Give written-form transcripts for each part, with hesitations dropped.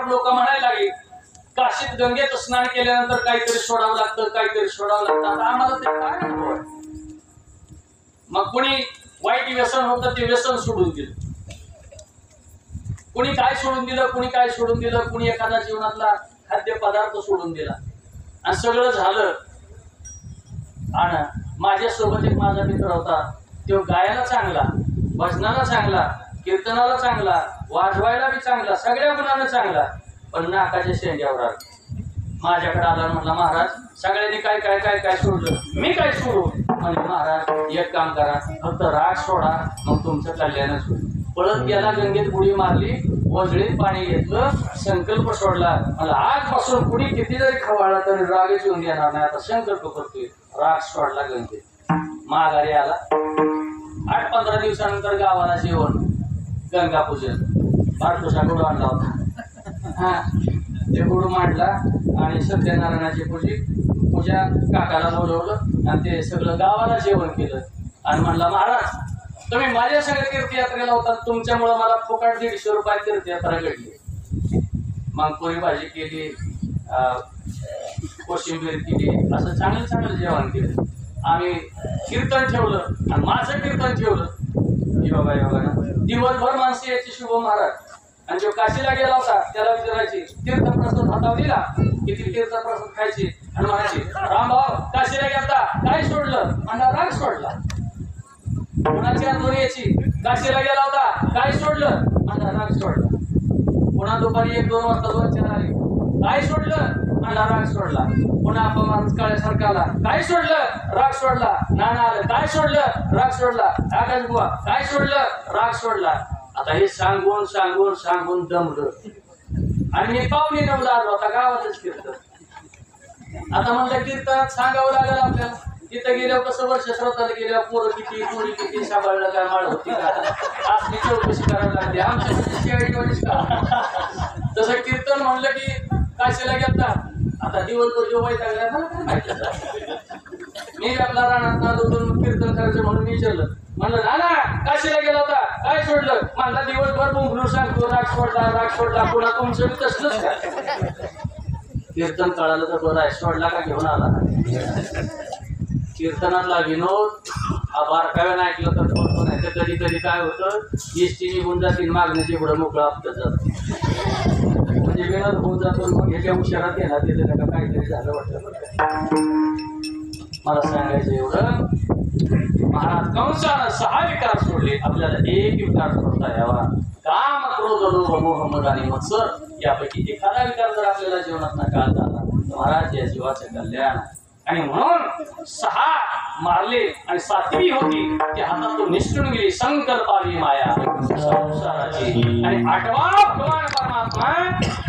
आल्यावर लोक म्हणायला लागली काशीत गंगेत स्नान केल्यानंतर काहीतरी सोडावं लागतं, काहीतरी सोडावं लागतं. आता आम्हाला ते काय अनुभव आहे. मग कुणी वाईट व्यसन होतं ते व्यसन सोडून दिलं, कुणी काय सोडून दिलं, कुणी काय सोडून दिलं, कुणी एखादा जीवनातला खाद्य पदार्थ सोडून दिला आणि सगळं झालं. आणि माझ्यासोबत एक माझा मित्र होता, तो गायला चांगला, भजनाला चांगला, कीर्तनाला चांगला, वाजवायला बी चांगला, सगळ्या गुणांना चांगला, पण नाकाच्या शेंड्यावर आला. माझ्याकडे आला, म्हटला महाराज सगळ्यांनी काय काय काय काय सोडलं, मी काय सोडू. म्हणजे महाराज एक काम करा, फक्त राग सोडा, मग तुमचं कल्याणच होईल. पळत गेला, गंगेत बुडी मारली, वजळीत पाणी घेतलं, संकल्प सोडला. मला आजपासून कुणी किती जरी खवाळला तरी रागच येऊन देणार नाही. आता संकल्प करतोय, राग सोडला गंगेत. माघारी आला. 8-15 दिवसानंतर गावाला जेवण, गंगा पूजन. बारतोसा गुडू आणला होता. हा, ते गुडू मांडला आणि सत्यनारायणाची पूजा काकाला बोलवलं आणि ते सगळं गावाला जेवण केलं. आणि म्हणला महाराज तुम्ही माझ्या सगळ्या तीर्थयात्रेला होता, तुमच्यामुळे मला फुकट 150 रुपयात तीर्थयात्रा घडली. मग पुरी भाजी केली, कोशिंबीर केली, असं चांगलं चांगलं जेवण केलं. आम्ही कीर्तन ठेवलं आणि माझं कीर्तन ठेवलं. योगा योगानं दिवसभर माणसं याची शुभ महाराज. आणि जो काशीला गेला होता त्याला विचारायची तीर्थप्रसाद हातावर दिला, किती तीर्थप्रसाद खायची आणि म्हणायची रामभाऊ काशीला गेलता काय सोडलं, म्हणला राग सोडला. कोणाची आठवण यायची काशीला गेला होता काय सोडलं, म्हणला राग सोडला. पुन्हा दुपारी 1-2 वाजता 2-4 आली, काय सोडलं, म्हणला राग सोडला. पुन्हा अपमान काळ्यासारखा आला, काय सोडलं, राग सोडला. नाना आलं, काय सोडलं, राग सोडला. आकाश बुवा काय सोडलं, राग सोडला. आता हे सांगून सांगून सांगून दमलं आणि मी पाहुणे नवला आलो होता गावातच कीर्तन. आता म्हणलं कीर्तनात सांगावं लागेल आपल्याला. तिथं गेल्यावर कसं वर्ष श्रोताला गेल्यावर पोरं किती पोरी किती सांभाळलं काय माळ होती का असली चौकशी करावी लागली. आमच्या शेळीवरच का तसं कीर्तन म्हणलं की काशीला घेता. आता दिवसभर जो वैतागला मला काय माहिती. मी आपला रानात दोन कीर्तन करायचं म्हणून विचारलं, म्हणलं नाना काशीला गेला होता काय सोडलं, मला दिवसभर बोंबलून सांगतो राग सोडला राग सोडला. पुन्हा तुमचं तसलंच काय कीर्तन कळालं तर बरं आहे, सोडला का घेऊन आला. कीर्तनातला विनोद हा बारकाव्यानं ऐकलं तर बरोबर नाही. तर कधी कधी काय होतं, एसटी निघून जातील मागण्याची पुढं मोकळं आपलं जातं, म्हणजे विनोद होऊन जातो. मग ह्याच्या उशिरात येणार तिथे नका काहीतरी झालं वाटतं. मला सांगायचं एवढं, महाराज कंसानं 6 विकार सोडले, आपल्याला 1 विकार सोडता यावा. काम, क्रोध, लोभ, मोह, मद आणि मत्सर यापैकी एखादा विकार जर आपल्याला जीवनात नकाल झाला तर महाराज या जीवाचं कल्याण. आणि म्हणून 6 मारले आणि 7वी होती ती हातातून निसटून गेली, संकल्पावी माया संसाराची. आणि 8वा भगवान परमात्मा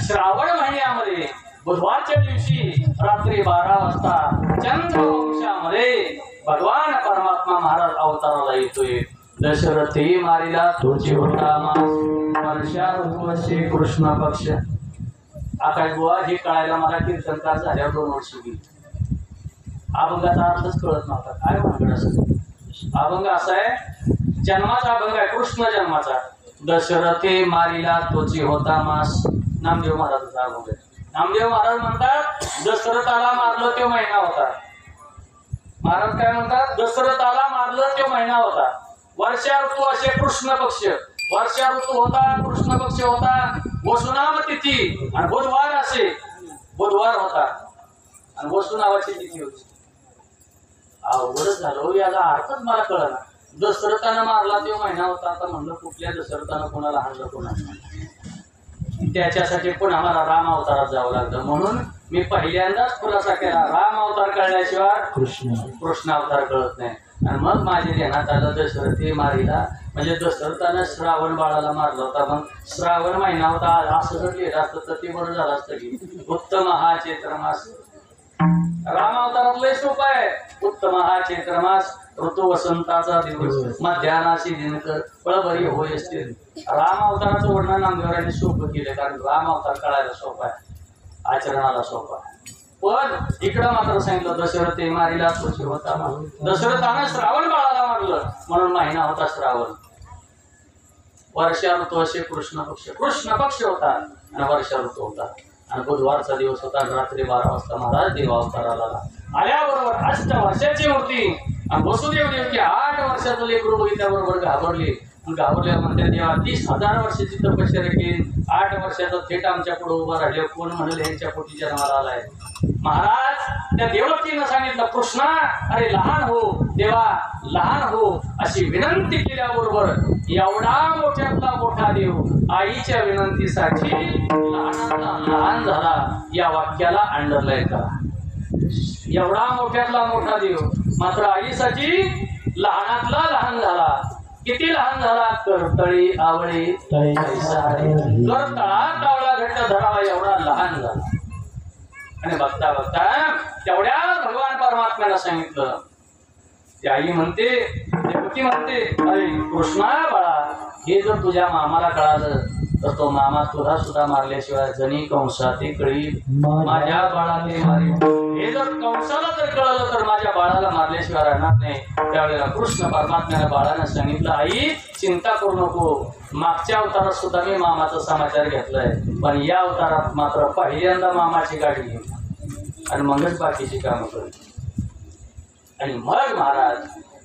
श्रावण महिन्यामध्ये बुधवारच्या दिवशी रात्री 12 वाजता चंद्रवंशामध्ये भगवान परमात्मा महाराज अवताराला येतोय. दशरथी मारिला तोची होता मास, वर्षा ऋतुवशी कृष्ण पक्ष. आकाश बुवा हे कळायला मला कीर्तनकार झाल्यावर 2 वर्ष गेली. अभंगाचा अर्थच कळत नव्हता. काय भानगड असं अभंग असा आहे, जन्माचा अभंग आहे, कृष्ण जन्माचा. दशरथी मारिला तोची होता मास, नामदेव महाराजांचा अभंग आहे. नामदेव महाराज म्हणतात दशरथाला मारलं तो महिना होता. महाराज काय म्हणतात, दशरथाला मारलं तो महिना होता. वर्षा ऋतू असे कृष्ण पक्ष, वर्षा ऋतू होता, कृष्ण पक्ष होता, वसुनाम तिथी आणि बुधवार असे बुधवार होता आणि वसु नावाची तिथी होती. अवघडच झालं याचा अर्थच मला कळला. दशरथानं मारला तो महिना होता. आता म्हणलं कुठल्या दशरथानं कोणाला हाणलं कोणाला, त्याच्यासाठी पण आम्हाला राम अवतारात जावं लागलं. म्हणून मी पहिल्यांदाच खुलासा केला, राम अवतार कळल्याशिवाय कृष्ण अवतार कळत नाही. आणि मग माझ्या ध्यानात आलं दशरथी मारिला म्हणजे दशरथानं श्रावण बाळाला मारला होता. मग श्रावण महिना होता असं जर लिहिलं असतं तर ते बरं झालं असतं की उत्तम हा चैत्रमास. राम अवतारात लय सोपं आहे. उत्तम हा चैत्रमास, ऋतू वसंताचा दिवस, मध्यानाशी दिनकर फळभरी होय असतील. राम अवताराचं वर्णन नामदेवरांनी सोपं केलं, कारण राम अवतार कळायला सोपा आहे, आचरणाला सोपा आहे. पण इकडं मात्र सांगितलं दशरथी मारिला तोची होता मास. दशरथानं श्रावण बाळाला मारलं म्हणून महिना होता श्रावण. वर्षा ऋतू असे कृष्ण पक्ष होता आणि वर्षा ऋतू होता आणि बुधवारचा दिवस होता आणि रात्री 12 वाजता महाराज देव अवताराला आल्याबरोबर 8 वर्षाची मूर्ती आणि वसुदेव देवकी 8 वर्षाचं लेकरू बघितल्याबरोबर घाबरले म्हणते देवा 30,000 वर्षाची तपश्चर्या केली 8 वर्षाचा थेट आमच्या पुढे उभा राहिले कोण म्हणले यांच्या पोटी जन्माला आलाय महाराज त्या देवकीनं सांगितलं कृष्णा अरे लहान हो देवा लहान हो अशी विनंती केल्याबरोबर एवढा मोठ्यातला मोठा देव आईच्या विनंतीसाठी लहानातला लहान झाला या वाक्याला अंडरलाईन करा एवढा मोठ्यातला मोठा देव मात्र आईसाठी लहानातला लहान झाला किती लहान झाला करतळी आवळी करतळा कावळा घट्ट धरावा एवढा लहान झाला आणि बघता बघता तेवढ्या भगवान परमात्म्याला सांगितलं ती आई म्हणते देवकी म्हणते अरे कृष्णा बाळा हे जर तुझ्या मामाला कळालं तर तो मामा तुला सुद्धा मारल्याशिवाय जणी कंसा ते कळी माझ्या बाळाने मारी हे जर कंसाला जर कळलं तर माझ्या बाळाला मारल्याशिवाय राहणार नाही त्यावेळेला कृष्ण परमात्म्याला बाळानं सांगितलं आई चिंता करू नको मागच्या अवतारात सुद्धा मी मामाचा समाचार घेतलाय पण या अवतारात मात्र पहिल्यांदा मामाची गाडी घेतली आणि मगच बाकीची कामं करली आणि मग महाराज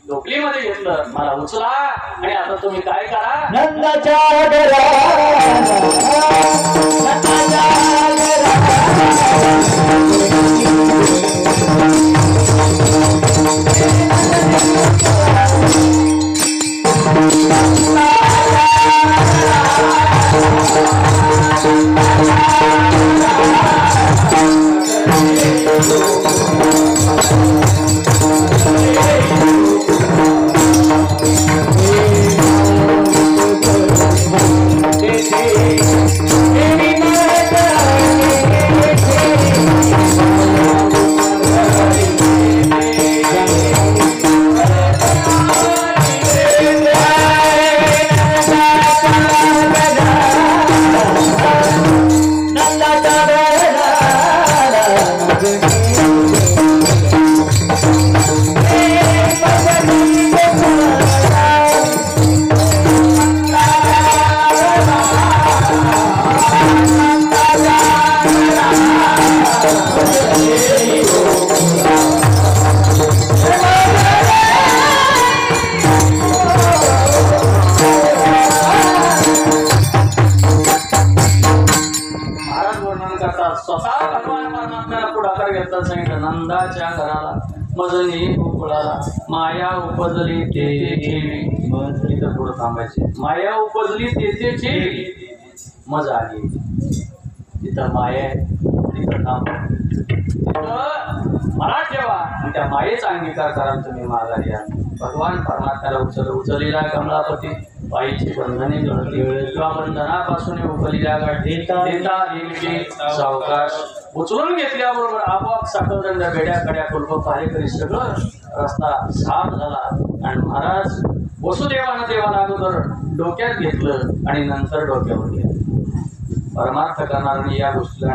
टोपलीमध्ये घेतलं मला उचला आणि आता तुम्ही काय करा नंदाच्या नंदाच्या घराला मजनी गोकुळाला माया उपजली तेथे ठेवी इथं थोडं थांबायचे माया उपजली तेथे ठेवी मजा आली तिथं माया तिथं थांब मला ठेवा आणि त्या मायेचा अंगीकार करा तुम्ही माघारी या भगवान परमात्म्याला उचललेला कमलापती पायीची बंधने गळती किंवा बंधनापासून उकलीला देता देवी सावकाश उचलून घेतल्याबरोबर आपोआप साखरदंड बेड्या कड्या कुलप पारेकरी सगळं रस्ता साफ झाला आणि महाराज वसुदेवानं देवाला अगोदर डोक्यात घेतलं आणि नंतर डोक्यावर घेतलं परमार्थ करणाऱ्यांनी या गोष्टीला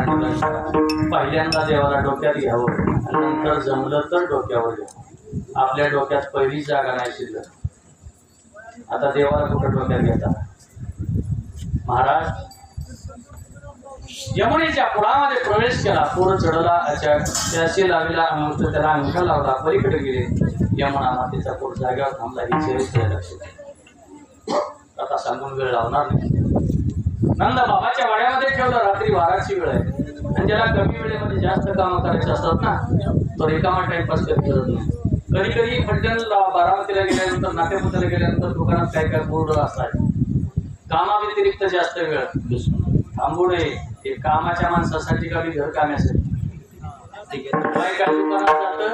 पहिल्यांदा देवाला डोक्यात घ्यावं आणि नंतर जमलं तर डोक्यावर घ्यावं आपल्या डोक्यात पहिली जागा नाही शिल्लक आता देवाला कुठं डोक्यात घेतात महाराज यमुनेच्या पुरामध्ये प्रवेश केला पूर चढला त्याशी लावेला अंग त्याला अंग लावला पलीकडे गेले यमुना मातेचा पूर जागेवर थांबला ही चरित्र लक्षात आता सांगून वेळ लावणार नाही नंद बाबाच्या वाड्यामध्ये ठेवलं रात्री 12ची वेळ आहे आणि ज्याला कमी वेळेमध्ये जास्त कामं करायचे असतात ना तो रिकामा टाइमपास करत नाही कधी कधी फलटणला बारामतीला गेल्यानंतर नाट्यपुताला गेल्यानंतर दुकानात काय काय बोर्ड असतात कामाव्यतिरिक्त जास्त वेळ थांबवणे हे कामाच्या माणसासाठी का घर कामासाठी काय काय दुकानात जातं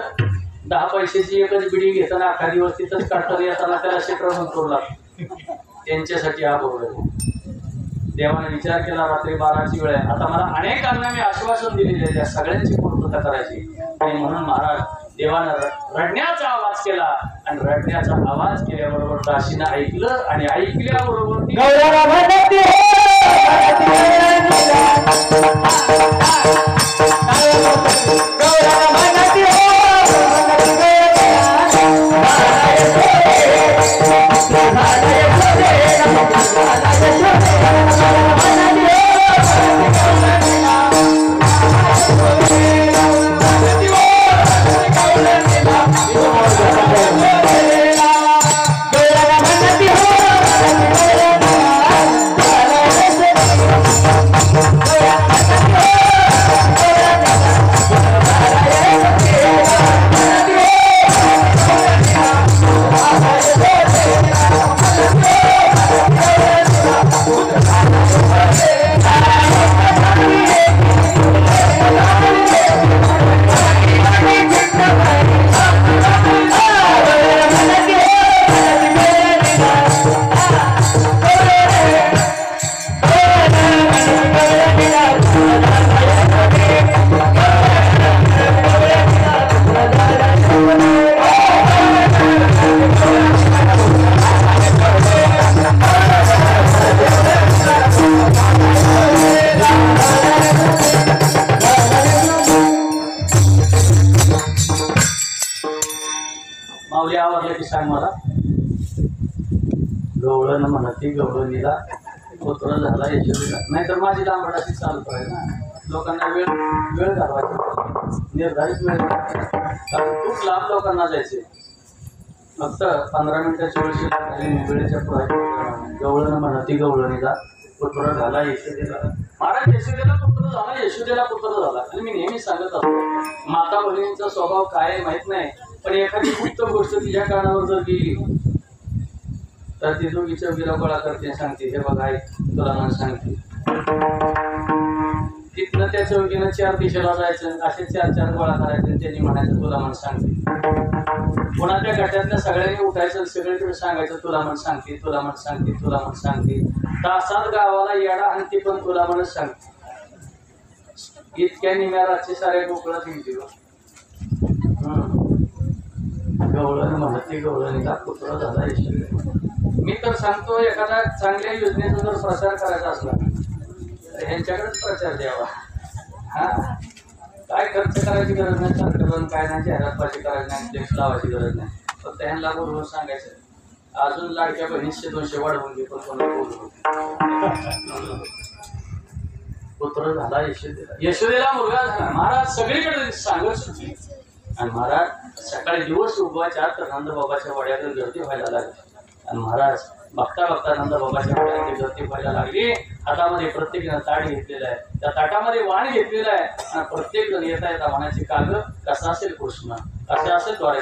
10 पैशाची एकच बिडी घेताना अख्खा दिवस तिथंच काढता येताना त्याला शेटर बंद करू लागतो त्यांच्यासाठी हा बोर्ड आहे देवाने विचार केला रात्री 12ची वेळ आहे आता मला अनेकांना मी आश्वासन दिलेले आहे त्या सगळ्यांची पूर्तता करायची आणि म्हणून महाराज देवानं रडण्याचा आवाज केला आणि रडण्याचा आवाज केल्याबरोबर दासीनं ऐकलं आणि ऐकल्याबरोबर ती सांग मला. गवळण म्हणती गवळणीला पुत्र झाला यशोदेला. नाहीतर माझी लांबड अशी चालू आहे ना. लोकांना वेळ वेळ घालवायचा, निर्धारित वेळ, कारण खूप लांब लोकांना जायचे. फक्त 15 मिनिटाची वेळेच्या पुढे गवळण म्हणती गवळणीला पुत्र झाला यशोदेला. महाराज यशोदेला पुत्र झाला, यशोदेला पुत्र झाला. आणि मी नेहमी सांगत असतो, माता बहिणींचा स्वभाव काय माहित नाही, पण एखादी गुप्त गोष्ट तिच्या कानावर जर गेली तर ती दोघीच्या विरंगुळा करते, सांगते हे बघ ऐक तुला मन सांगते. तिथनं त्या चौकीनं 4 दिशेला जायचं, असे 4 गोळा करायचे आणि त्यांनी म्हणायचं तुला मन सांगते. पुन्हा त्या गटातल्या सगळ्यांनी उठायचं, सगळीकडे सांगायचं तुला मन सांगते, तुला मन सांगते, तुला मन सांगते. तासात गावाला येडा आणि ती पण तुला म्हणच सांगते. इतक्या निम्या रातचे सारे गोकुळात निघते. गवळण म्हणते गवळणीला पुत्र झाला यशोदेला. मी तर सांगतो, एखादा चांगल्या योजनेचा जर प्रचार करायचा असला तर यांच्याकडेच प्रचार द्यावा. हा, काय खर्च करायची गरज नाही, सरकार काय नाही, जाहिरातबाजी करायची नाही, फ्लेक्स लावायची गरज नाही. फक्त ह्यांना बोलवून सांगायचं अजून लाडक्या बहिणी 100-200 वाढवून घे, पण कोणाला बोलवून पुत्र झाला यशोदेला. यशोदेला मुलगा झाला. महाराज सगळीकडे सांगत सुटली. आणि महाराज सकाळी दिवस उगवायच्या तर नंदबाबाच्या वड्याकडे गर्दी व्हायला लागली. आणि महाराज बघता बघता नंदबाबाच्या वड्याकडे गर्दी व्हायला लागली. हातामध्ये प्रत्येकानं ताट घेतलेलं आहे, त्या ताटामध्ये वाण घेतलेलं आहे. आणि प्रत्येक जण येता येता म्हणायचे का ग कसा असेल कृष्ण, कसा असेल द्वारे